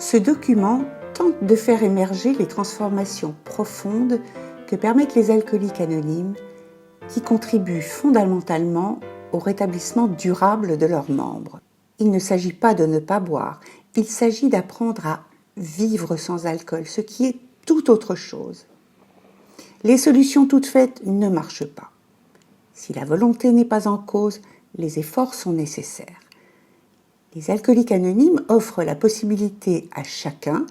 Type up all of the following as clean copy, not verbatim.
Ce document tente de faire émerger les transformations profondes que permettent les alcooliques anonymes qui contribuent fondamentalement au rétablissement durable de leurs membres. Il ne s'agit pas de ne pas boire, il s'agit d'apprendre à vivre sans alcool, ce qui est tout autre chose. Les solutions toutes faites ne marchent pas. Si la volonté n'est pas en cause, les efforts sont nécessaires. Les alcooliques anonymes offrent la possibilité à chacun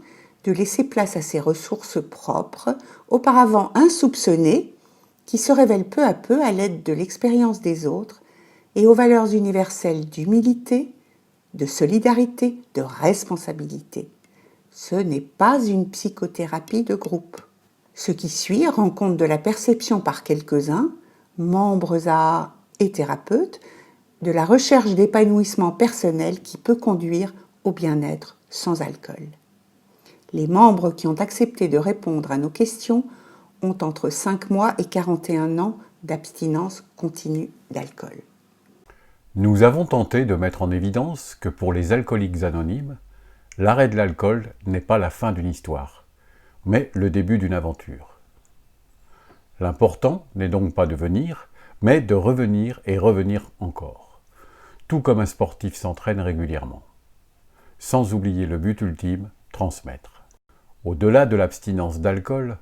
de laisser place à ses ressources propres, auparavant insoupçonnées, qui se révèlent peu à peu à l'aide de l'expérience des autres et aux valeurs universelles d'humilité, de solidarité, de responsabilité. Ce n'est pas une psychothérapie de groupe. Ce qui suit rend compte de la perception par quelques-uns, membres et thérapeutes, de la recherche d'épanouissement personnel qui peut conduire au bien-être sans alcool. Les membres qui ont accepté de répondre à nos questions ont entre 5 mois et 41 ans d'abstinence continue d'alcool. Nous avons tenté de mettre en évidence que pour les alcooliques anonymes, l'arrêt de l'alcool n'est pas la fin d'une histoire, mais le début d'une aventure. L'important n'est donc pas de venir, mais de revenir et revenir encore, tout comme un sportif s'entraîne régulièrement. Sans oublier le but ultime, transmettre. Au-delà de l'abstinence d'alcool,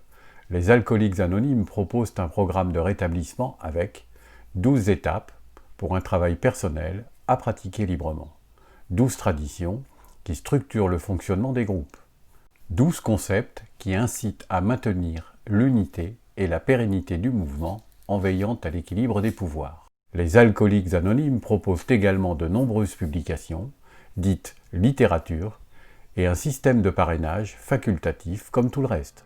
les alcooliques anonymes proposent un programme de rétablissement avec 12 étapes pour un travail personnel à pratiquer librement, 12 traditions qui structurent le fonctionnement des groupes, 12 concepts qui incitent à maintenir l'unité et la pérennité du mouvement en veillant à l'équilibre des pouvoirs. Les alcooliques anonymes proposent également de nombreuses publications, dites littérature, et un système de parrainage facultatif comme tout le reste.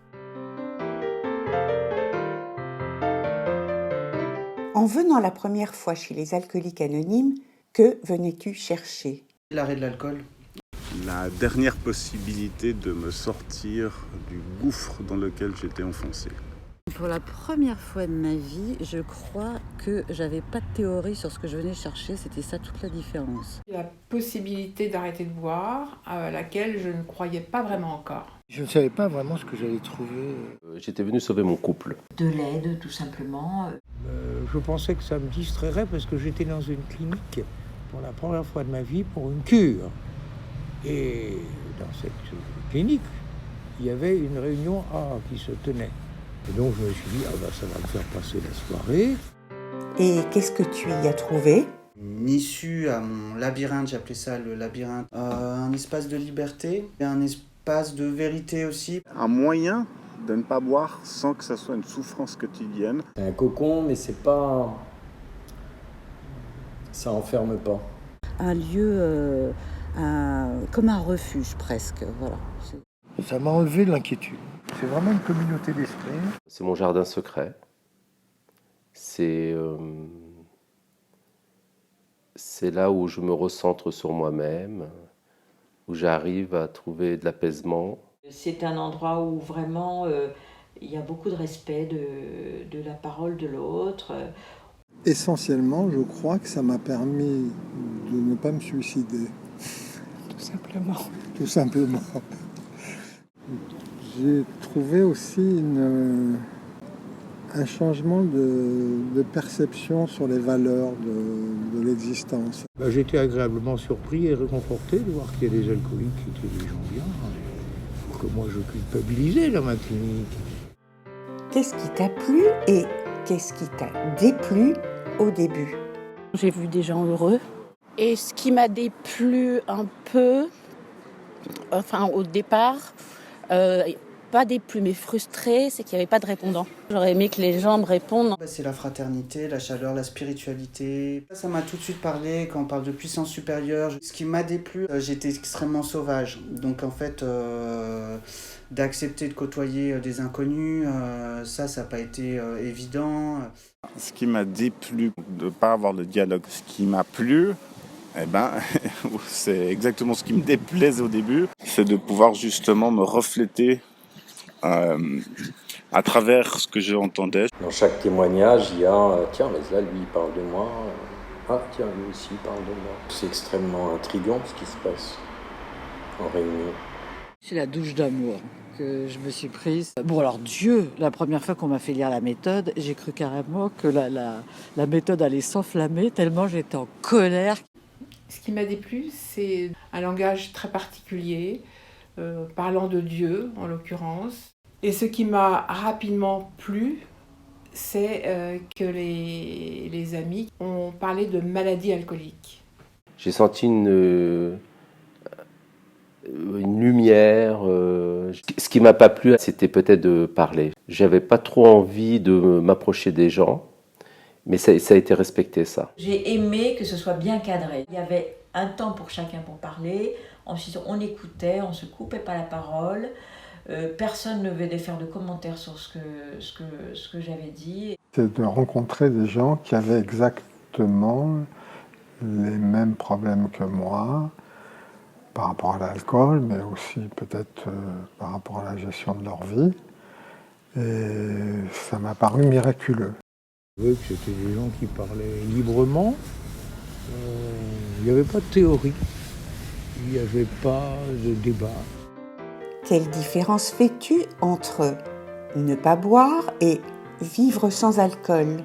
En venant la première fois chez les alcooliques anonymes, que venais-tu chercher ? L'arrêt de l'alcool. La dernière possibilité de me sortir du gouffre dans lequel j'étais enfoncé. Pour la première fois de ma vie, je crois que j'avais pas de théorie sur ce que je venais chercher, c'était ça toute la différence. La possibilité d'arrêter de boire, à laquelle je ne croyais pas vraiment encore. Je ne savais pas vraiment ce que j'allais trouver. J'étais venu sauver mon couple. De l'aide, tout simplement. Je pensais que ça me distrairait parce que j'étais dans une clinique pour la première fois de ma vie pour une cure. Et dans cette clinique, il y avait une réunion qui se tenait. Et donc je me suis dit, ça va me faire passer la soirée. Et qu'est-ce que tu y as trouvé ? Une issue à mon labyrinthe, j'appelais ça le labyrinthe. Un espace de liberté, et un espace de vérité aussi. Un moyen de ne pas boire sans que ça soit une souffrance quotidienne. C'est un cocon, mais c'est pas... ça enferme pas. Un lieu comme un refuge presque, voilà. Ça m'a enlevé de l'inquiétude. C'est vraiment une communauté d'esprit. C'est mon jardin secret. C'est là où je me recentre sur moi-même, où j'arrive à trouver de l'apaisement. C'est un endroit où vraiment il y a beaucoup de respect de la parole de l'autre. Essentiellement, je crois que ça m'a permis de ne pas me suicider. Tout simplement. Tout simplement. J'ai trouvé aussi un changement de perception sur les valeurs de l'existence. J'étais agréablement surpris et réconforté de voir qu'il y a des alcooliques qui étaient des gens bien. Que moi je culpabilisais dans ma clinique. Qu'est-ce qui t'a plu et qu'est-ce qui t'a déplu au début ? J'ai vu des gens heureux. Et ce qui m'a déplu un peu, au départ, pas déplu mais frustré, c'est qu'il n'y avait pas de répondants. J'aurais aimé que les gens me répondent. C'est la fraternité, la chaleur, la spiritualité. Ça m'a tout de suite parlé quand on parle de puissance supérieure. Ce qui m'a déplu, j'étais extrêmement sauvage. Donc en fait, d'accepter de côtoyer des inconnus, ça n'a pas été évident. Ce qui m'a déplu, de ne pas avoir de dialogue. Ce qui m'a plu, c'est exactement ce qui me déplaisait au début. C'est de pouvoir justement me refléter à travers ce que j'entendais. Dans chaque témoignage, il y a tiens, mais là, lui, il parle de moi. Ah, tiens, lui aussi, il parle de moi. C'est extrêmement intriguant ce qui se passe en réunion. C'est la douche d'amour que je me suis prise. Bon alors Dieu, la première fois qu'on m'a fait lire la méthode, j'ai cru carrément que la méthode allait s'enflammer tellement j'étais en colère. Ce qui m'a déplu, c'est un langage très particulier, parlant de Dieu en l'occurrence. Et ce qui m'a rapidement plu, c'est que les amis ont parlé de maladie alcoolique. J'ai senti une lumière. Ce qui m'a pas plu, c'était peut-être de parler. J'avais pas trop envie de m'approcher des gens, mais ça a été respecté, ça. J'ai aimé que ce soit bien cadré. Il y avait un temps pour chacun pour parler. Ensuite, on écoutait, on se coupait pas la parole. Personne ne venait faire de commentaires sur ce que j'avais dit. C'est de rencontrer des gens qui avaient exactement les mêmes problèmes que moi, par rapport à l'alcool, mais aussi peut-être par rapport à la gestion de leur vie. Et ça m'a paru miraculeux. Je trouvais que c'était des gens qui parlaient librement. Il n'y avait pas de théorie. Il n'y avait pas de débat. Quelle différence fais-tu entre ne pas boire et vivre sans alcool ?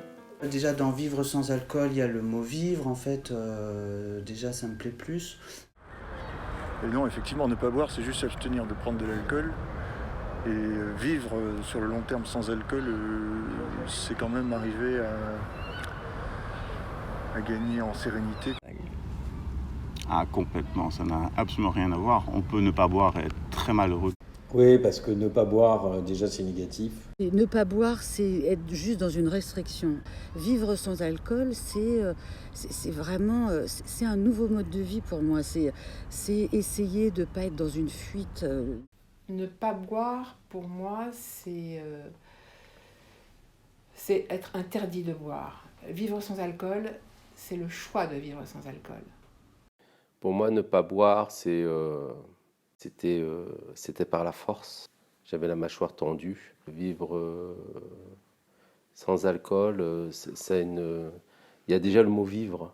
Déjà, dans vivre sans alcool, il y a le mot vivre, en fait. Déjà, ça me plaît plus. Et non, effectivement, ne pas boire, c'est juste s'abstenir de prendre de l'alcool. Et vivre sur le long terme sans alcool, c'est quand même arriver à gagner en sérénité. Ah, complètement, ça n'a absolument rien à voir. On peut ne pas boire et être très malheureux. Oui, parce que ne pas boire, déjà, c'est négatif. Et ne pas boire, c'est être juste dans une restriction. Vivre sans alcool, c'est vraiment c'est un nouveau mode de vie pour moi. C'est essayer de ne pas être dans une fuite. Ne pas boire, pour moi, c'est être interdit de boire. Vivre sans alcool, c'est le choix de vivre sans alcool. Pour moi, ne pas boire, c'était par la force. J'avais la mâchoire tendue. Vivre sans alcool, il y a déjà le mot vivre.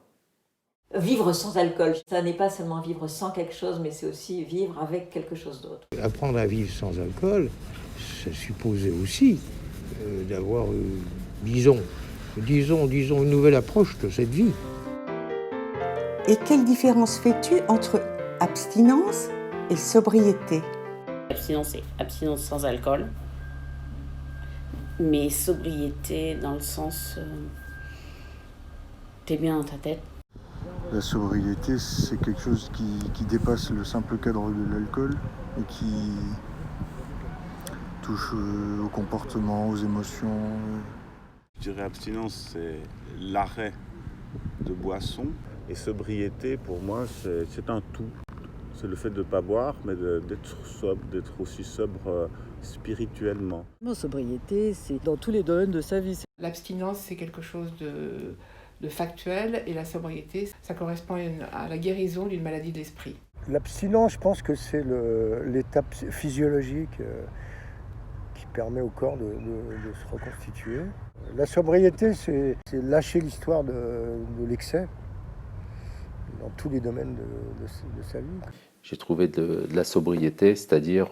Vivre sans alcool, ça n'est pas seulement vivre sans quelque chose, mais c'est aussi vivre avec quelque chose d'autre. Apprendre à vivre sans alcool, ça supposait aussi d'avoir, disons, une nouvelle approche de cette vie. Et quelle différence fais-tu entre abstinence et sobriété ? Abstinence, c'est abstinence sans alcool, mais sobriété dans le sens t'es bien dans ta tête. La sobriété, c'est quelque chose qui dépasse le simple cadre de l'alcool et qui touche au comportement, aux émotions. Je dirais abstinence, c'est l'arrêt de boisson. Et sobriété, pour moi, c'est un tout. C'est le fait de ne pas boire, mais d'être sobre, d'être aussi sobre spirituellement. Mon sobriété, c'est dans tous les domaines de sa vie. L'abstinence, c'est quelque chose de factuel, et la sobriété, ça correspond à la guérison d'une maladie de l'esprit. L'abstinence, je pense que c'est l'étape physiologique qui permet au corps de se reconstituer. La sobriété, c'est lâcher l'histoire de l'excès dans tous les domaines de sa vie. J'ai trouvé de la sobriété, c'est-à-dire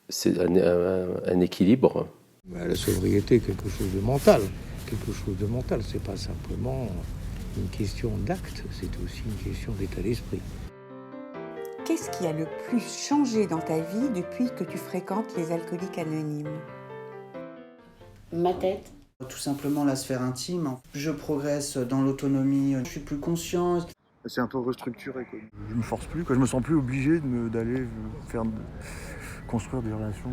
c'est un équilibre. La sobriété est quelque chose de mental. C'est pas simplement une question d'acte, c'est aussi une question d'état d'esprit. Qu'est-ce qui a le plus changé dans ta vie depuis que tu fréquentes les alcooliques anonymes ? Ma tête. Tout simplement la sphère intime. Je progresse dans l'autonomie, je suis plus conscient. C'est un peu restructuré, quoi. Je me force plus, quoi. Je me sens plus obligé d'aller construire des relations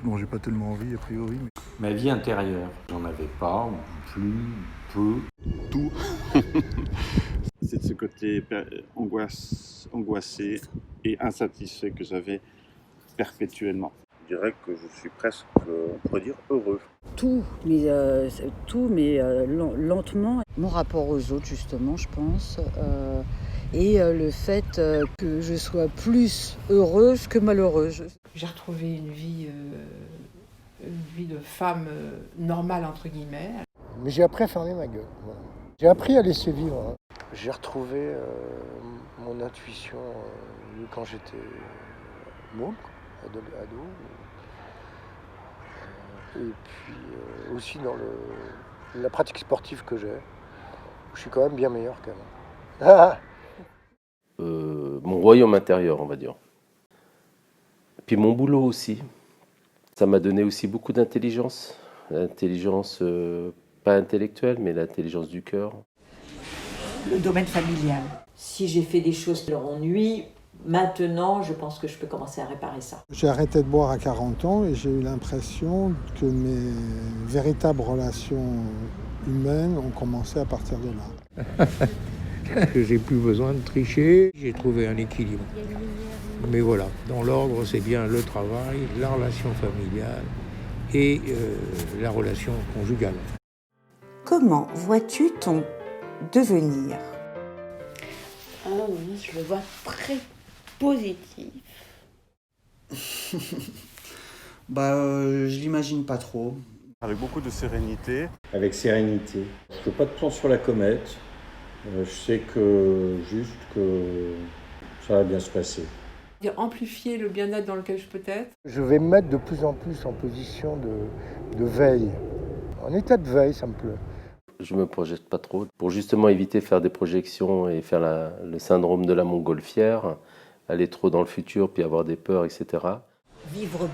dont j'ai pas tellement envie a priori. Ma vie intérieure, j'en avais pas, ou plus, peu. Tout. C'est de ce côté angoissé et insatisfait que j'avais perpétuellement. Je dirais que je suis presque, on pourrait dire, heureux. Tout, mais lentement. Mon rapport aux autres, justement, je pense. Et le fait que je sois plus heureuse que malheureuse. J'ai retrouvé une vie de femme normale, entre guillemets. Mais j'ai appris à fermer ma gueule. Voilà. J'ai appris à laisser vivre. J'ai retrouvé mon intuition quand j'étais môme, ado. Et puis aussi dans la pratique sportive que j'ai. Je suis quand même bien meilleur qu'avant. Mon royaume intérieur, on va dire. Puis mon boulot aussi. Ça m'a donné aussi beaucoup d'intelligence. L'intelligence, pas intellectuelle, mais l'intelligence du cœur. Le domaine familial. Si j'ai fait des choses qui leur ennuient, maintenant, je pense que je peux commencer à réparer ça. J'ai arrêté de boire à 40 ans et j'ai eu l'impression que mes véritables relations humaines ont commencé à partir de là. Que j'ai plus besoin de tricher, j'ai trouvé un équilibre. Mais voilà, dans l'ordre, c'est bien le travail, la relation familiale et la relation conjugale. Comment vois-tu ton devenir? Je le vois très positif. Je l'imagine pas trop. Avec beaucoup de sérénité. Avec sérénité. Je ne fais pas de plan sur la comète. Je sais que ça va bien se passer. Amplifier le bien-être dans lequel je peux être. Je vais me mettre de plus en plus en position de veille. En état de veille, ça me plaît. Je me projette pas trop pour justement éviter de faire des projections et faire le syndrome de la montgolfière, aller trop dans le futur puis avoir des peurs, etc. Vivre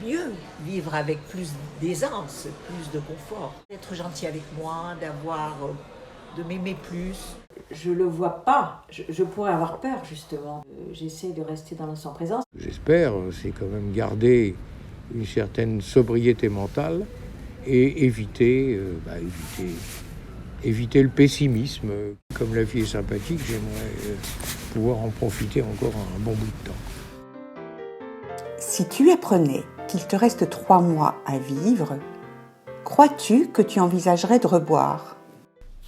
mieux, vivre avec plus d'aisance, plus de confort. Être gentil avec moi, de m'aimer plus. Je le vois pas. Je pourrais avoir peur, justement. J'essaie de rester dans l'instant présent. J'espère, c'est quand même garder une certaine sobriété mentale et éviter le pessimisme. Comme la vie est sympathique, j'aimerais pouvoir en profiter encore un bon bout de temps. Si tu apprenais qu'il te reste 3 mois à vivre, crois-tu que tu envisagerais de reboire?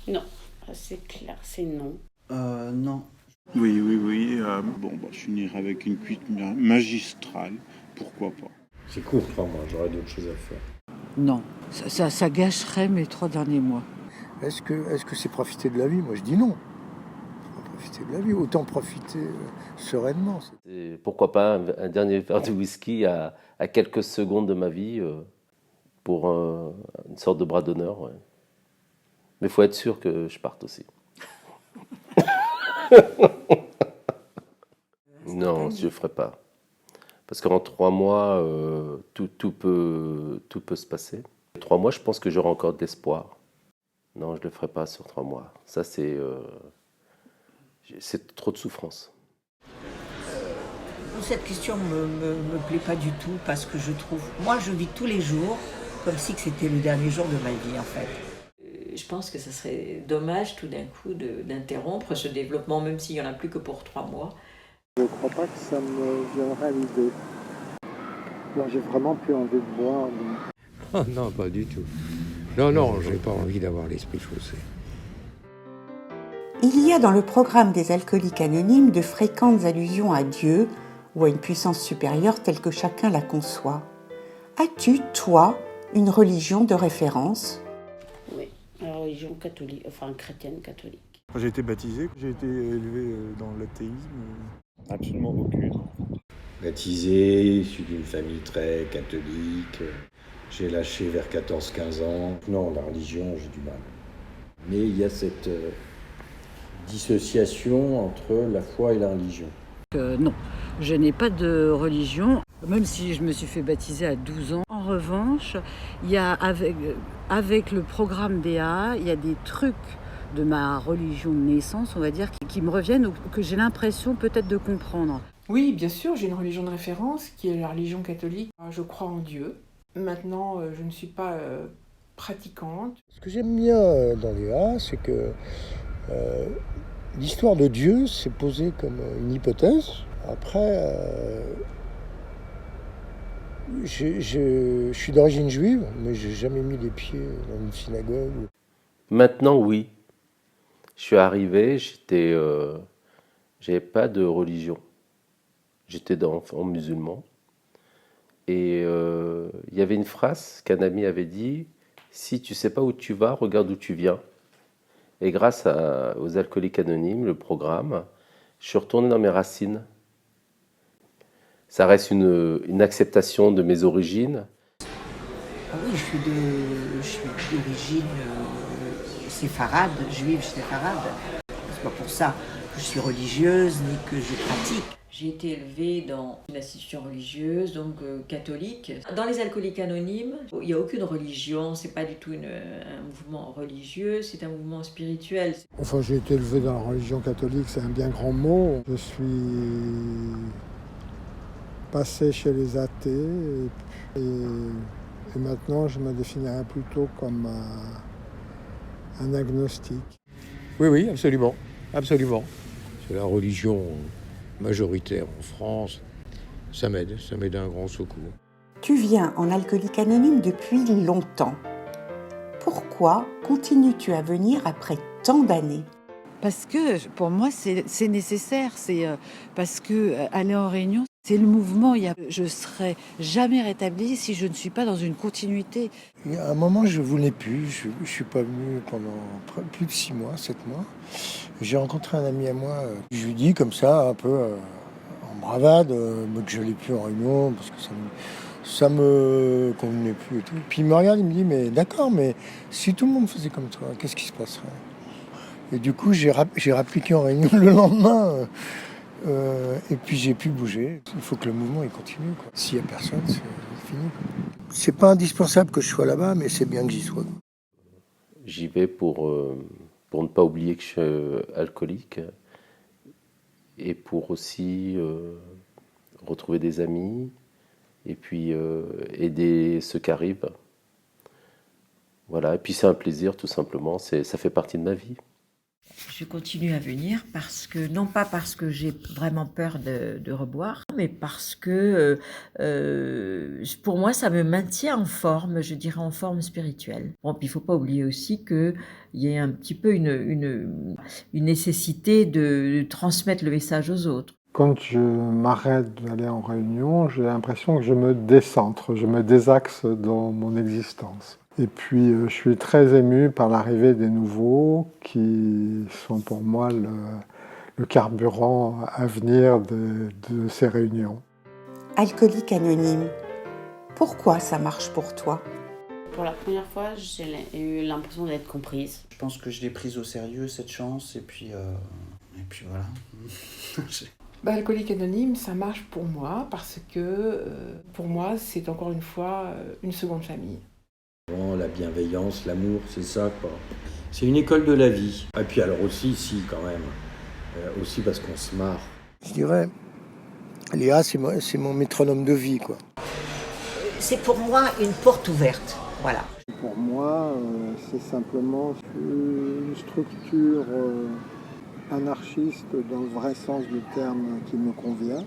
Non, c'est clair, c'est non. Non. Oui. Je finirai avec une cuite magistrale. Pourquoi pas? C'est court, 3 mois, j'aurais d'autres choses à faire. Non, ça gâcherait mes 3 derniers mois. Est-ce que c'est profiter de la vie? Moi, je dis non. C'est pas profiter de la vie. Autant profiter sereinement. Et pourquoi pas un dernier verre de whisky à quelques secondes de ma vie pour une sorte de bras d'honneur. Ouais. Mais il faut être sûr que je parte aussi. Non, je ne ferai pas. Parce qu'en 3 mois, tout peut se passer. 3 mois, je pense que j'aurai encore de l'espoir. Non, je ne le ferai pas sur 3 mois. Ça, c'est trop de souffrance. Cette question me plaît pas du tout parce que je trouve... Moi, je vis tous les jours comme si c'était le dernier jour de ma vie, en fait. Je pense que ça serait dommage tout d'un coup d'interrompre ce développement, même s'il n'y en a plus que pour 3 mois. Je ne crois pas que ça me viendrait à l'idée. Moi, j'ai vraiment plus envie de boire. Oh non, pas du tout. Non, j'ai pas envie d'avoir l'esprit chaussé. Il y a dans le programme des alcooliques anonymes de fréquentes allusions à Dieu ou à une puissance supérieure telle que chacun la conçoit. As-tu, toi, une religion de référence? Oui, la religion catholique, enfin chrétienne catholique. J'ai été baptisé, j'ai été élevé dans l'athéisme. Absolument aucune. Baptisé, issu d'une famille très catholique. J'ai lâché vers 14-15 ans. Non, la religion, j'ai du mal. Mais il y a cette dissociation entre la foi et la religion. Non, je n'ai pas de religion, même si je me suis fait baptiser à 12 ans. En revanche, il y a avec le programme DA, il y a des trucs de ma religion de naissance, on va dire, qui me reviennent ou que j'ai l'impression peut-être de comprendre. Oui, bien sûr, j'ai une religion de référence qui est la religion catholique. Je crois en Dieu. Maintenant, je ne suis pas pratiquante. Ce que j'aime bien dans les A, c'est que l'histoire de Dieu s'est posée comme une hypothèse. Après, je suis d'origine juive, mais j'ai jamais mis les pieds dans une synagogue. Maintenant, oui. Je suis arrivé, j'avais pas de religion. J'étais en musulman. Et il y avait une phrase qu'un ami avait dit, si tu sais pas où tu vas, regarde où tu viens. Et grâce aux Alcooliques Anonymes, le programme, je suis retourné dans mes racines. Ça reste une acceptation de mes origines. Ah oui, je suis d'origine séfarade, juive séfarade. C'est pas pour ça que je suis religieuse ni que je pratique. J'ai été élevée dans une institution religieuse, donc catholique. Dans les Alcooliques Anonymes, il n'y a aucune religion, c'est pas du tout un mouvement religieux, c'est un mouvement spirituel. Enfin, j'ai été élevé dans la religion catholique, c'est un bien grand mot. Je suis passé chez les athées et maintenant je me définirais plutôt comme un agnostique. Oui, absolument. Absolument. C'est la religion majoritaire en France. Ça m'aide à un grand secours. Tu viens en Alcoolique Anonyme depuis longtemps. Pourquoi continues-tu à venir après tant d'années ? Parce que pour moi, c'est nécessaire. C'est parce que aller en réunion, c'est le mouvement. Je ne serai jamais rétablie si je ne suis pas dans une continuité. Il y a un moment, je ne voulais plus. Je ne suis pas venu pendant plus de 6 mois, 7 mois. J'ai rencontré un ami à moi. Je lui dis comme ça, un peu en bravade, que je n'allais plus en réunion parce que ça me convenait plus et tout. Puis il me regarde, il me dit, mais d'accord, mais si tout le monde faisait comme toi, qu'est-ce qui se passerait ? Et du coup, j'ai rappliqué en réunion le lendemain. Et puis j'ai pu bouger. Il faut que le mouvement il continue, quoi. S'il n'y a personne, c'est fini, quoi. C'est pas indispensable que je sois là-bas, mais c'est bien que j'y sois. J'y vais pour ne pas oublier que je suis alcoolique et pour aussi retrouver des amis et puis aider ceux qui arrivent. Voilà, et puis c'est un plaisir tout simplement, ça fait partie de ma vie. Je continue à venir non pas parce que j'ai vraiment peur de reboire, mais parce que pour moi ça me maintient en forme, je dirais en forme spirituelle. Bon, puis il faut pas oublier aussi qu'il y a un petit peu une nécessité de transmettre le message aux autres. Quand je m'arrête d'aller en réunion, j'ai l'impression que je me décentre, je me désaxe dans mon existence. Et puis, je suis très ému par l'arrivée des nouveaux qui sont pour moi le carburant à venir de ces réunions. Alcoolique Anonyme, pourquoi ça marche pour toi ? Pour la première fois, j'ai eu l'impression d'être comprise. Je pense que je l'ai prise au sérieux, cette chance, et puis voilà. Alcoolique Anonyme, ça marche pour moi parce que pour moi, c'est encore une fois une seconde famille. La bienveillance, l'amour, c'est ça, quoi. C'est une école de la vie. Et puis alors aussi, quand même, aussi parce qu'on se marre. Je dirais, Léa, c'est mon métronome de vie, quoi. C'est pour moi une porte ouverte, voilà. Pour moi, c'est simplement une structure anarchiste dans le vrai sens du terme qui me convient.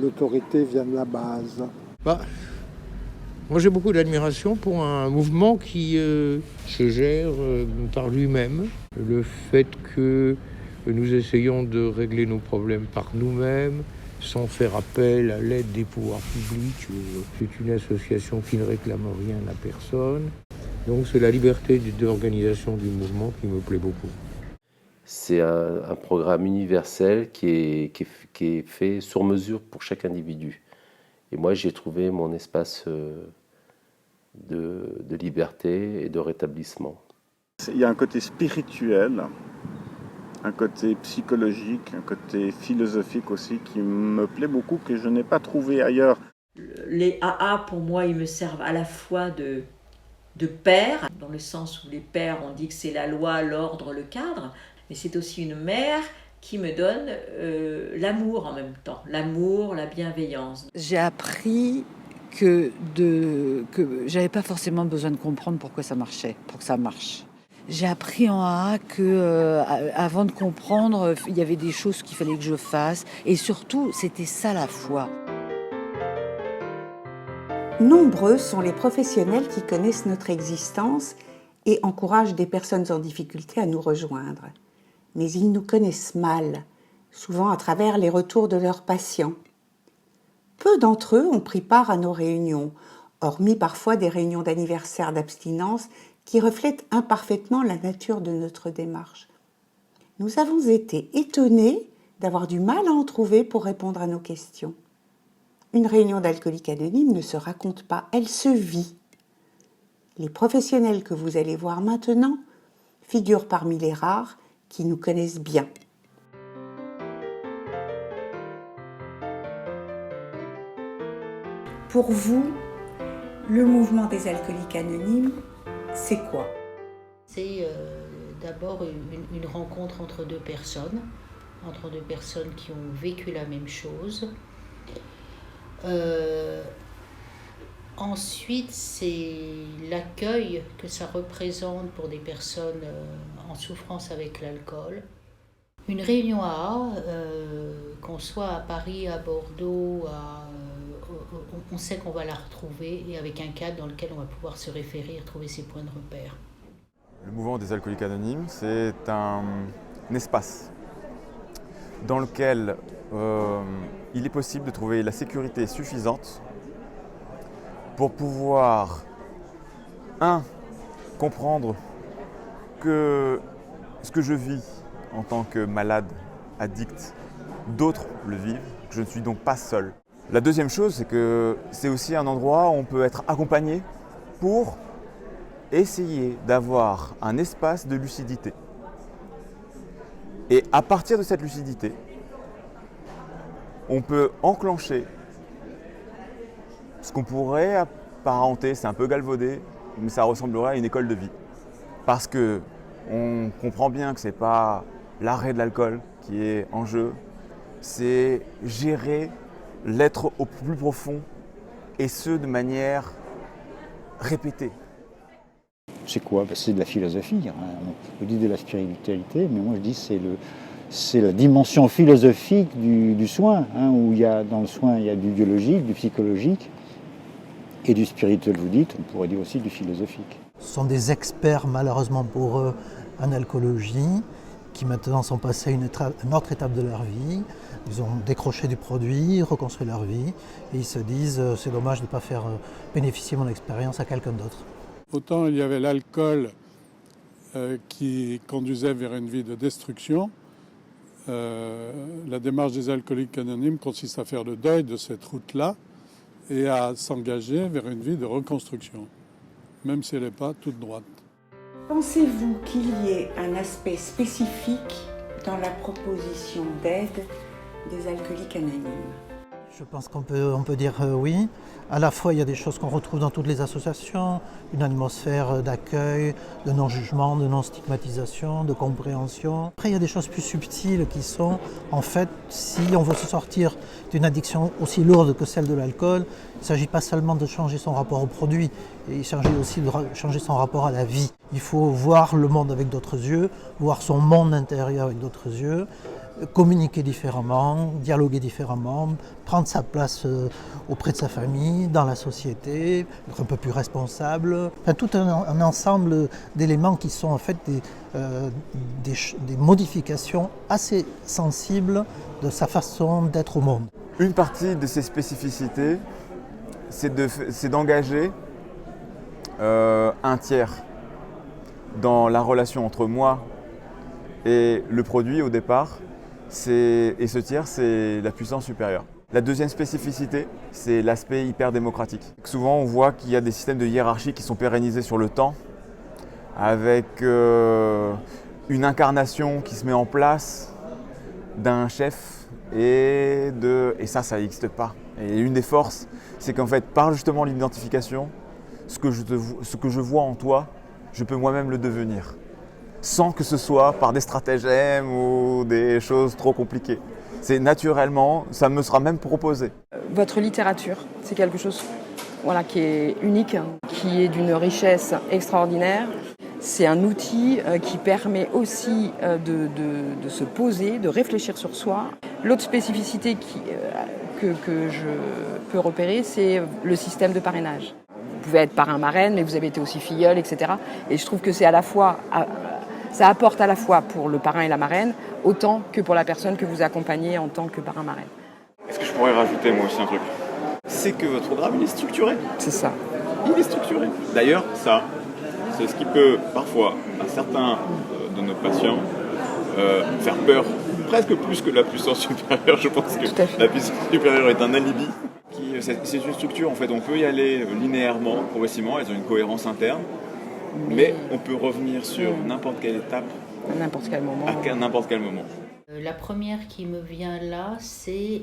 L'autorité vient de la base. Moi j'ai beaucoup d'admiration pour un mouvement qui se gère par lui-même. Le fait que nous essayons de régler nos problèmes par nous-mêmes, sans faire appel à l'aide des pouvoirs publics. C'est une association qui ne réclame rien à personne. Donc c'est la liberté d'organisation du mouvement qui me plaît beaucoup. C'est un programme universel qui est fait sur mesure pour chaque individu. Et moi, j'ai trouvé mon espace de liberté et de rétablissement. Il y a un côté spirituel, un côté psychologique, un côté philosophique aussi qui me plaît beaucoup, que je n'ai pas trouvé ailleurs. Les AA, pour moi, ils me servent à la fois de père, dans le sens où les pères, on dit que c'est la loi, l'ordre, le cadre, mais c'est aussi une mère qui me donne l'amour en même temps, l'amour, la bienveillance. J'ai appris que j'avais pas forcément besoin de comprendre pourquoi ça marchait, pour que ça marche. J'ai appris en AA que avant de comprendre, il y avait des choses qu'il fallait que je fasse, et surtout, c'était ça la foi. Nombreux sont les professionnels qui connaissent notre existence et encouragent des personnes en difficulté à nous rejoindre. Mais ils nous connaissent mal, souvent à travers les retours de leurs patients. Peu d'entre eux ont pris part à nos réunions, hormis parfois des réunions d'anniversaire d'abstinence qui reflètent imparfaitement la nature de notre démarche. Nous avons été étonnés d'avoir du mal à en trouver pour répondre à nos questions. Une réunion d'Alcooliques Anonymes ne se raconte pas, elle se vit. Les professionnels que vous allez voir maintenant figurent parmi les rares qui nous connaissent bien. Pour vous, le mouvement des Alcooliques Anonymes, c'est quoi? C'est d'abord une rencontre entre deux personnes qui ont vécu la même chose. Ensuite, c'est l'accueil que ça représente pour des personnes en souffrance avec l'alcool. Une réunion AA, qu'on soit à Paris, à Bordeaux, on sait qu'on va la retrouver et avec un cadre dans lequel on va pouvoir se référer et retrouver ses points de repère. Le mouvement des Alcooliques Anonymes, c'est un espace dans lequel il est possible de trouver la sécurité suffisante pour pouvoir, comprendre que ce que je vis en tant que malade, addict, d'autres le vivent, que je ne suis donc pas seul. La deuxième chose, c'est que c'est aussi un endroit où on peut être accompagné pour essayer d'avoir un espace de lucidité. Et à partir de cette lucidité, on peut enclencher ce qu'on pourrait apparenter, c'est un peu galvaudé, mais ça ressemblerait à une école de vie. Parce que on comprend bien que ce n'est pas l'arrêt de l'alcool qui est en jeu, c'est gérer l'être au plus profond et ce de manière répétée. C'est quoi? C'est de la philosophie. On dit de la spiritualité, mais moi je dis c'est la dimension philosophique du soin, où dans le soin il y a du biologique, du psychologique et du spirituel, vous dites, on pourrait dire aussi du philosophique. Ce sont des experts, malheureusement pour eux, en alcoolologie, qui maintenant sont passés à une autre étape de leur vie. Ils ont décroché du produit, reconstruit leur vie, et ils se disent c'est dommage de ne pas faire bénéficier mon expérience à quelqu'un d'autre. Autant il y avait l'alcool qui conduisait vers une vie de destruction, la démarche des Alcooliques Anonymes consiste à faire le deuil de cette route-là et à s'engager vers une vie de reconstruction, même si elle n'est pas toute droite. Pensez-vous qu'il y ait un aspect spécifique dans la proposition d'aide des Alcooliques Anonymes? Je pense qu'on peut dire oui. À la fois, il y a des choses qu'on retrouve dans toutes les associations, une atmosphère d'accueil, de non-jugement, de non-stigmatisation, de compréhension. Après, il y a des choses plus subtiles qui sont, en fait, si on veut se sortir d'une addiction aussi lourde que celle de l'alcool, il ne s'agit pas seulement de changer son rapport au produit, il s'agit aussi de changer son rapport à la vie. Il faut voir le monde avec d'autres yeux, voir son monde intérieur avec d'autres yeux, communiquer différemment, dialoguer différemment, prendre sa place auprès de sa famille, dans la société, être un peu plus responsable. Enfin, tout un ensemble d'éléments qui sont en fait des modifications assez sensibles de sa façon d'être au monde. Une partie de ces spécificités, c'est d'engager un tiers dans la relation entre moi et le produit au départ. Et ce tiers, c'est la puissance supérieure. La deuxième spécificité, c'est l'aspect hyper démocratique. Souvent, on voit qu'il y a des systèmes de hiérarchie qui sont pérennisés sur le temps, avec une incarnation qui se met en place d'un chef, et ça n'existe pas. Et une des forces, c'est qu'en fait, par justement l'identification, ce que je vois en toi, je peux moi-même le devenir, sans que ce soit par des stratagèmes ou des choses trop compliquées. C'est naturellement, ça me sera même proposé. Votre littérature, c'est quelque chose qui est unique, qui est d'une richesse extraordinaire. C'est un outil qui permet aussi de se poser, de réfléchir sur soi. L'autre spécificité que je peux repérer, c'est le système de parrainage. Vous pouvez être parrain-marraine, mais vous avez été aussi filleule, etc. Et je trouve que c'est à la fois... Ça apporte à la fois pour le parrain et la marraine, autant que pour la personne que vous accompagnez en tant que parrain-marraine. Est-ce que je pourrais rajouter moi aussi un truc? C'est que votre programme il est structuré. C'est ça. il est structuré. D'ailleurs, ça, c'est ce qui peut parfois, à certains de nos patients, faire peur, presque plus que la puissance supérieure. Je pense que la puissance supérieure est un alibi. C'est une structure, en fait, on peut y aller linéairement, progressivement, elles ont une cohérence interne, mais on peut revenir sur n'importe quelle étape, à n'importe quel moment. À n'importe quel moment. La première qui me vient là, c'est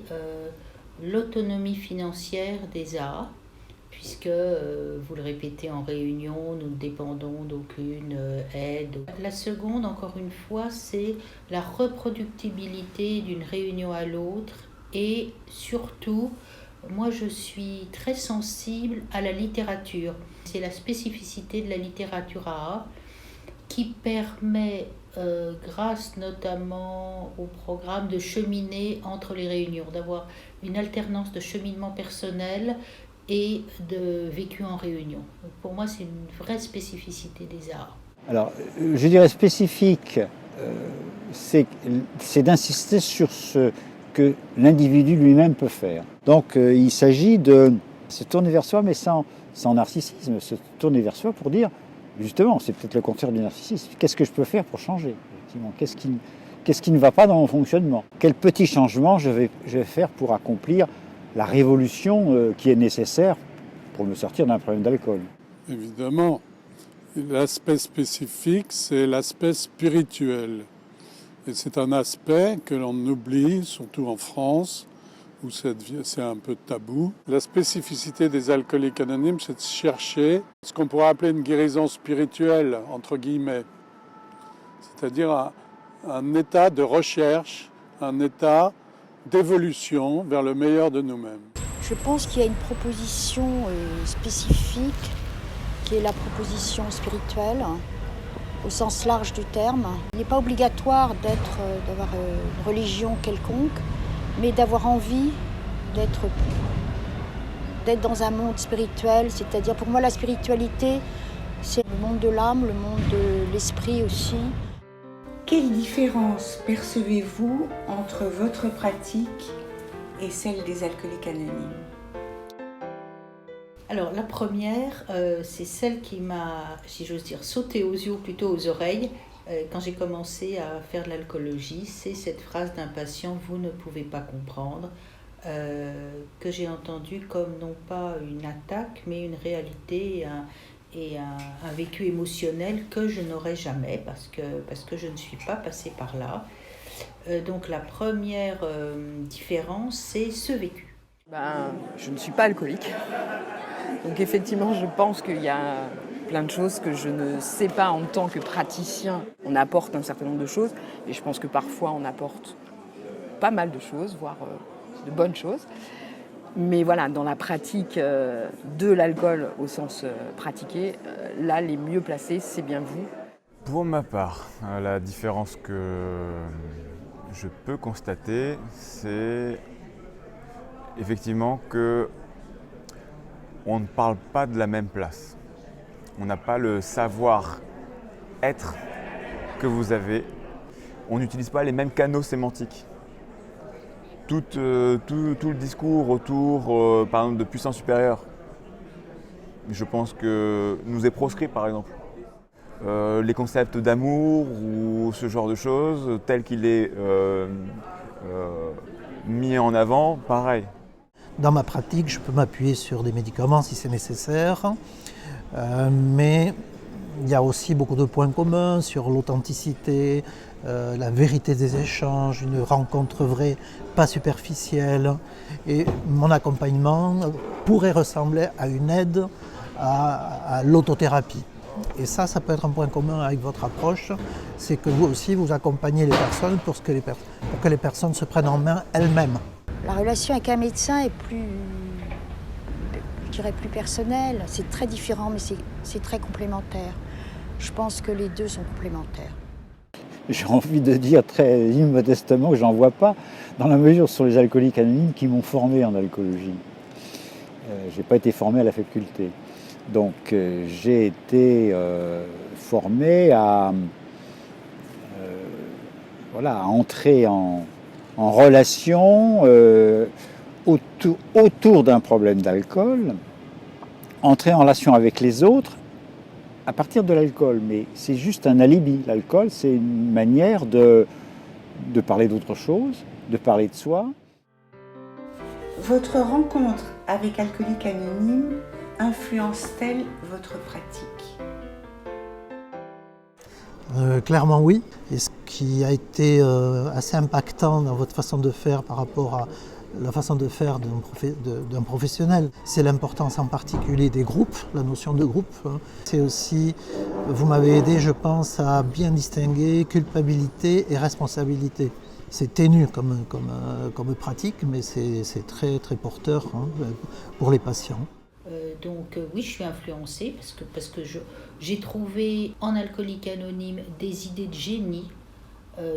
l'autonomie financière des AA, puisque, vous le répétez en réunion, nous ne dépendons d'aucune aide. La seconde, encore une fois, c'est la reproductibilité d'une réunion à l'autre et surtout, moi je suis très sensible à la littérature. C'est la spécificité de la littérature AA qui permet, grâce notamment au programme, de cheminer entre les réunions, d'avoir une alternance de cheminement personnel et de vécu en réunion. Donc pour moi, c'est une vraie spécificité des arts. Alors, je dirais spécifique, c'est d'insister sur ce que l'individu lui-même peut faire. Donc, il s'agit de se tourner vers soi, mais sans narcissisme, se tourner vers soi pour dire, justement, c'est peut-être le contraire du narcissisme, qu'est-ce que je peux faire pour changer, effectivement, qu'est-ce qui ne va pas dans mon fonctionnement, quel petit changement je vais faire pour accomplir la révolution qui est nécessaire pour me sortir d'un problème d'alcool. Évidemment, l'aspect spécifique, c'est l'aspect spirituel. Et c'est un aspect que l'on oublie, surtout en France, où c'est un peu tabou. La spécificité des alcooliques anonymes, c'est de chercher ce qu'on pourrait appeler une guérison spirituelle, entre guillemets. C'est-à-dire un état de recherche, un état d'évolution vers le meilleur de nous-mêmes. Je pense qu'il y a une proposition spécifique qui est la proposition spirituelle au sens large du terme. Il n'est pas obligatoire d'avoir une religion quelconque, mais d'avoir envie d'être dans un monde spirituel. C'est-à-dire pour moi la spiritualité, c'est le monde de l'âme, le monde de l'esprit aussi. Quelle différence percevez-vous entre votre pratique et celle des alcooliques anonymes ? Alors la première, c'est celle qui m'a, si j'ose dire, sauté aux yeux, ou plutôt aux oreilles, quand j'ai commencé à faire de l'alcoolologie. C'est cette phrase d'un patient « vous ne pouvez pas comprendre », que j'ai entendue comme non pas une attaque, mais une réalité et un vécu émotionnel que je n'aurai jamais parce que je ne suis pas passée par là. Donc la première différence, c'est ce vécu. Je ne suis pas alcoolique. Donc effectivement, je pense qu'il y a plein de choses que je ne sais pas en tant que praticien. On apporte un certain nombre de choses et je pense que parfois on apporte pas mal de choses, voire de bonnes choses. Mais voilà, dans la pratique de l'alcool au sens pratiqué, là, les mieux placés, c'est bien vous. Pour ma part, la différence que je peux constater, c'est effectivement que on ne parle pas de la même place. On n'a pas le savoir-être que vous avez. On n'utilise pas les mêmes canaux sémantiques. Tout le discours autour, par exemple, de puissance supérieure, je pense que nous est proscrit, par exemple. Les concepts d'amour ou ce genre de choses, tel qu'il est mis en avant, pareil. Dans ma pratique, je peux m'appuyer sur des médicaments si c'est nécessaire, mais il y a aussi beaucoup de points communs sur l'authenticité, la vérité des échanges, une rencontre vraie, pas superficielle. Et mon accompagnement pourrait ressembler à une aide à l'autothérapie. Et ça peut être un point commun avec votre approche, c'est que vous aussi, vous accompagnez les personnes pour que les personnes se prennent en main elles-mêmes. La relation avec un médecin est plus personnelle. C'est très différent, mais c'est très complémentaire. Je pense que les deux sont complémentaires. J'ai envie de dire très immodestement que j'en vois pas, dans la mesure sur les alcooliques anonymes qui m'ont formé en alcoolologie. Je n'ai pas été formé à la faculté. Donc j'ai été formé à entrer en relation autour d'un problème d'alcool entrer en relation avec les autres à partir de l'alcool. Mais c'est juste un alibi. L'alcool, c'est une manière de parler d'autre chose, de parler de soi. Votre rencontre avec Alcooliques Anonymes influence-t-elle votre pratique ? Clairement oui. Et ce qui a été assez impactant dans votre façon de faire par rapport à la façon de faire d'un professionnel, c'est l'importance en particulier des groupes, la notion de groupe. C'est aussi, vous m'avez aidé, je pense, à bien distinguer culpabilité et responsabilité. C'est ténu comme pratique, mais c'est très, très porteur pour les patients. Donc oui, je suis influencée parce que j'ai trouvé en Alcooliques Anonymes des idées de génie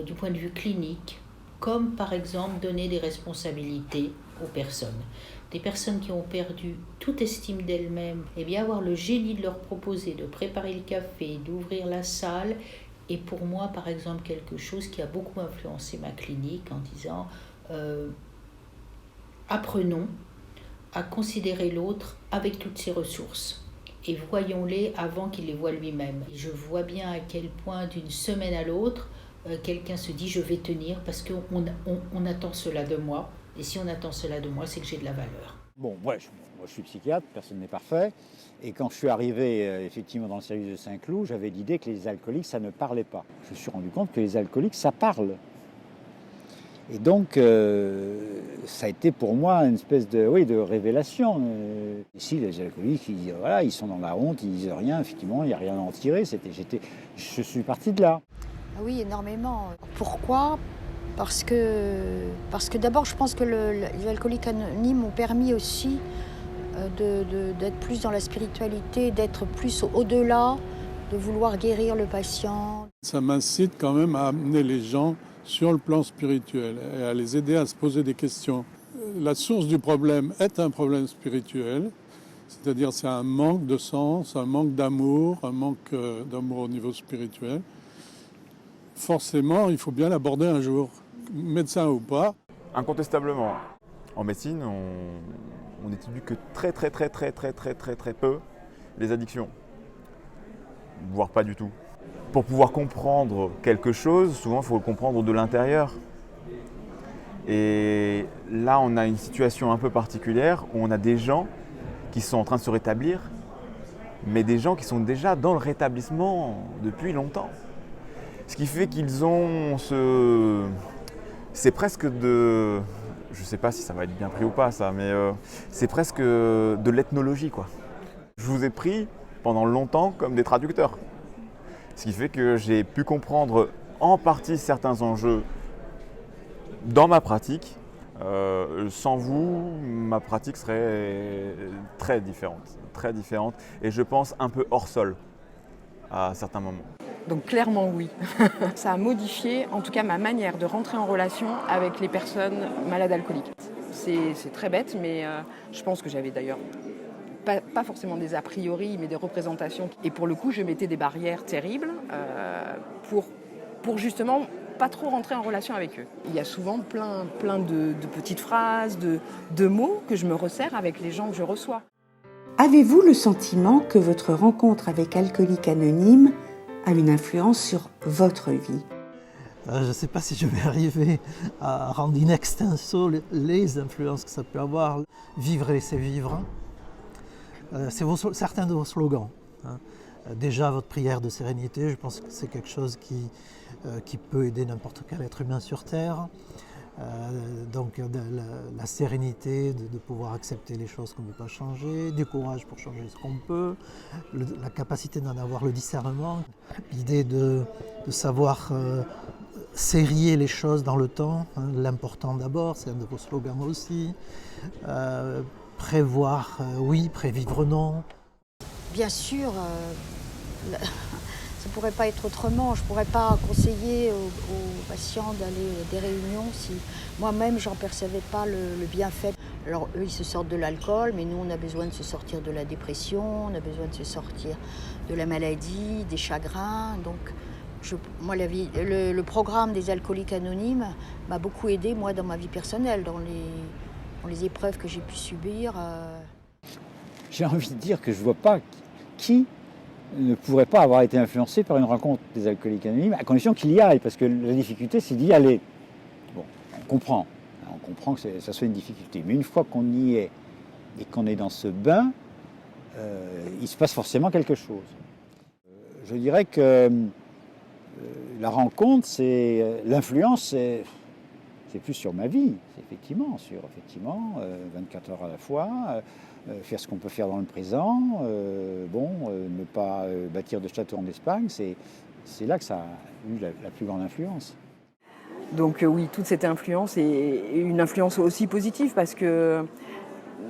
du point de vue clinique, comme par exemple donner des responsabilités aux personnes. Des personnes qui ont perdu toute estime d'elles-mêmes, et bien avoir le génie de leur proposer de préparer le café, d'ouvrir la salle, et pour moi par exemple quelque chose qui a beaucoup influencé ma clinique en disant apprenons à considérer l'autre avec toutes ses ressources et voyons-les avant qu'il les voie lui-même. Je vois bien à quel point d'une semaine à l'autre, quelqu'un se dit je vais tenir parce qu'on attend cela de moi, et si on attend cela de moi, c'est que j'ai de la valeur. Bon, moi je suis psychiatre, personne n'est parfait, et quand je suis arrivé effectivement dans le service de Saint-Cloud, j'avais l'idée que les alcooliques, ça ne parlait pas. Je me suis rendu compte que les alcooliques, ça parle. Et donc, ça a été pour moi une espèce de révélation. Ici, les alcooliques, ils sont dans la honte, ils disent rien, effectivement, il n'y a rien à en tirer. Je suis parti de là. Ah oui, énormément. Pourquoi ? Parce que d'abord, je pense que les Alcooliques Anonymes m'ont permis aussi d'être plus dans la spiritualité, d'être plus au-delà, de vouloir guérir le patient. Ça m'incite quand même à amener les gens sur le plan spirituel et à les aider à se poser des questions. La source du problème est un problème spirituel, c'est-à-dire c'est un manque de sens, un manque d'amour, d'amour au niveau spirituel. Forcément, il faut bien l'aborder un jour, médecin ou pas. Incontestablement, en médecine, on n'étudie que très peu les addictions, voire pas du tout. Pour pouvoir comprendre quelque chose, souvent il faut le comprendre de l'intérieur. Et là, on a une situation un peu particulière où on a des gens qui sont en train de se rétablir, mais des gens qui sont déjà dans le rétablissement depuis longtemps. Ce qui fait qu'ils ont c'est presque de... Je ne sais pas si ça va être bien pris ou pas ça, mais c'est presque de l'ethnologie, quoi. Je vous ai pris pendant longtemps comme des traducteurs. Ce qui fait que j'ai pu comprendre en partie certains enjeux dans ma pratique. Sans vous, ma pratique serait très différente et je pense un peu hors sol à certains moments. Donc clairement oui. Ça a modifié en tout cas ma manière de rentrer en relation avec les personnes malades alcooliques. C'est très bête, mais je pense que j'avais d'ailleurs pas forcément des a priori, mais des représentations. Et pour le coup, je mettais des barrières terribles pour justement pas trop rentrer en relation avec eux. Il y a souvent plein de petites phrases, de mots que je me resserre avec les gens que je reçois. Avez-vous le sentiment que votre rencontre avec Alcooliques Anonymes a une influence sur votre vie ? Je ne sais pas si je vais arriver à rendre in extenso les influences que ça peut avoir. Vivre et laisser vivre. C'est certains de vos slogans. Déjà, votre prière de sérénité, je pense que c'est quelque chose qui peut aider n'importe quel être humain sur Terre. Donc la sérénité, de pouvoir accepter les choses qu'on ne peut pas changer, du courage pour changer ce qu'on peut, la capacité d'en avoir le discernement, l'idée de savoir serrer les choses dans le temps, l'important d'abord, c'est un de vos slogans aussi. Prévoir, oui, prévivre, non. Bien sûr, ça ne pourrait pas être autrement. Je ne pourrais pas conseiller aux patients d'aller à des réunions si moi-même, je n'en percevais pas le bienfait. Alors, eux, ils se sortent de l'alcool, mais nous, on a besoin de se sortir de la dépression, on a besoin de se sortir de la maladie, des chagrins. Donc, moi, le programme des Alcooliques Anonymes m'a beaucoup aidé, moi, dans ma vie personnelle, dans les épreuves que j'ai pu subir. j'ai envie de dire que je ne vois pas qui ne pourrait pas avoir été influencé par une rencontre des alcooliques anonymes, à condition qu'il y aille, parce que la difficulté, c'est d'y aller. Bon, on comprend que ça soit une difficulté. Mais une fois qu'on y est et qu'on est dans ce bain, il se passe forcément quelque chose. Je dirais que la rencontre, l'influence, c'est plus sur ma vie, c'est effectivement, 24 heures à la fois, faire ce qu'on peut faire dans le présent, ne pas bâtir de châteaux en Espagne, c'est là que ça a eu la plus grande influence. Donc oui, toute cette influence est une influence aussi positive parce que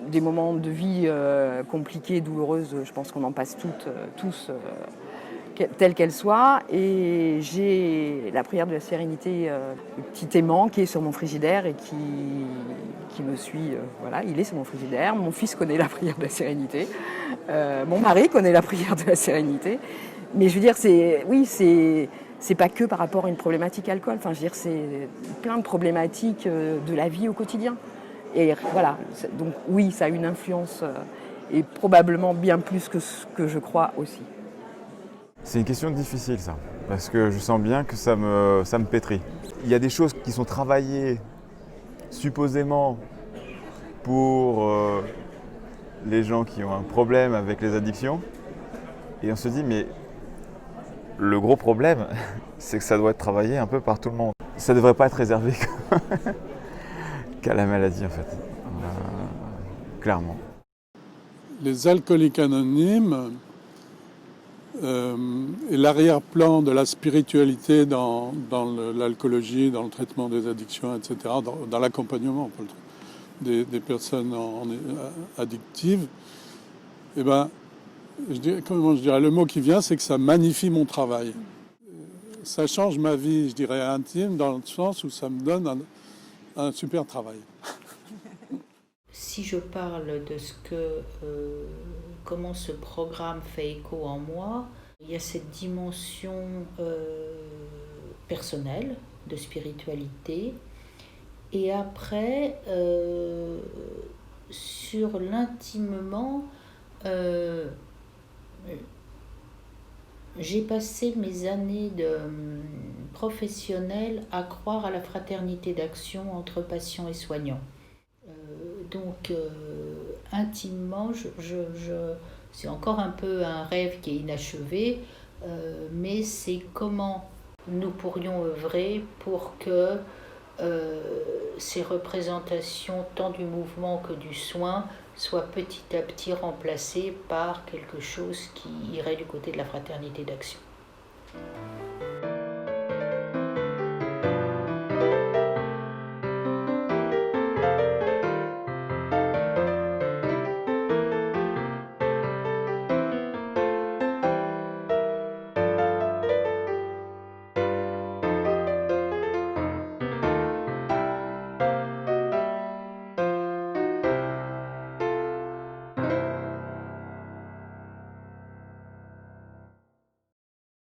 des moments de vie compliqués, douloureuses, je pense qu'on en passe tous, telle qu'elle soit. Et j'ai la prière de la sérénité, le petit aimant qui est sur mon frigidaire et qui me suit. Voilà, il est sur mon frigidaire. Mon fils connaît la prière de la sérénité. Mon mari connaît la prière de la sérénité. Mais je veux dire, c'est pas que par rapport à une problématique alcool. Enfin, je veux dire, c'est plein de problématiques de la vie au quotidien. Et voilà, donc oui, ça a une influence et probablement bien plus que ce que je crois aussi. C'est une question difficile ça, parce que je sens bien que ça me pétrit. Il y a des choses qui sont travaillées supposément pour les gens qui ont un problème avec les addictions, et on se dit mais le gros problème, c'est que ça doit être travaillé un peu par tout le monde. Ça ne devrait pas être réservé qu'à la maladie en fait, clairement. Les alcooliques anonymes et l'arrière-plan de la spiritualité dans l'alcoolologie, dans le traitement des addictions, etc., dans l'accompagnement des personnes addictives, eh ben, comment je dirais, le mot qui vient, c'est que ça magnifie mon travail. Ça change ma vie, je dirais, intime, dans le sens où ça me donne un super travail. Si je parle de comment ce programme fait écho en moi, il y a cette dimension personnelle de spiritualité. Et après, sur l'intimement, j'ai passé mes années professionnelles à croire à la fraternité d'action entre patients et soignants. Donc, intimement, c'est encore un peu un rêve qui est inachevé, mais c'est comment nous pourrions œuvrer pour que ces représentations, tant du mouvement que du soin, soient petit à petit remplacées par quelque chose qui irait du côté de la fraternité d'action.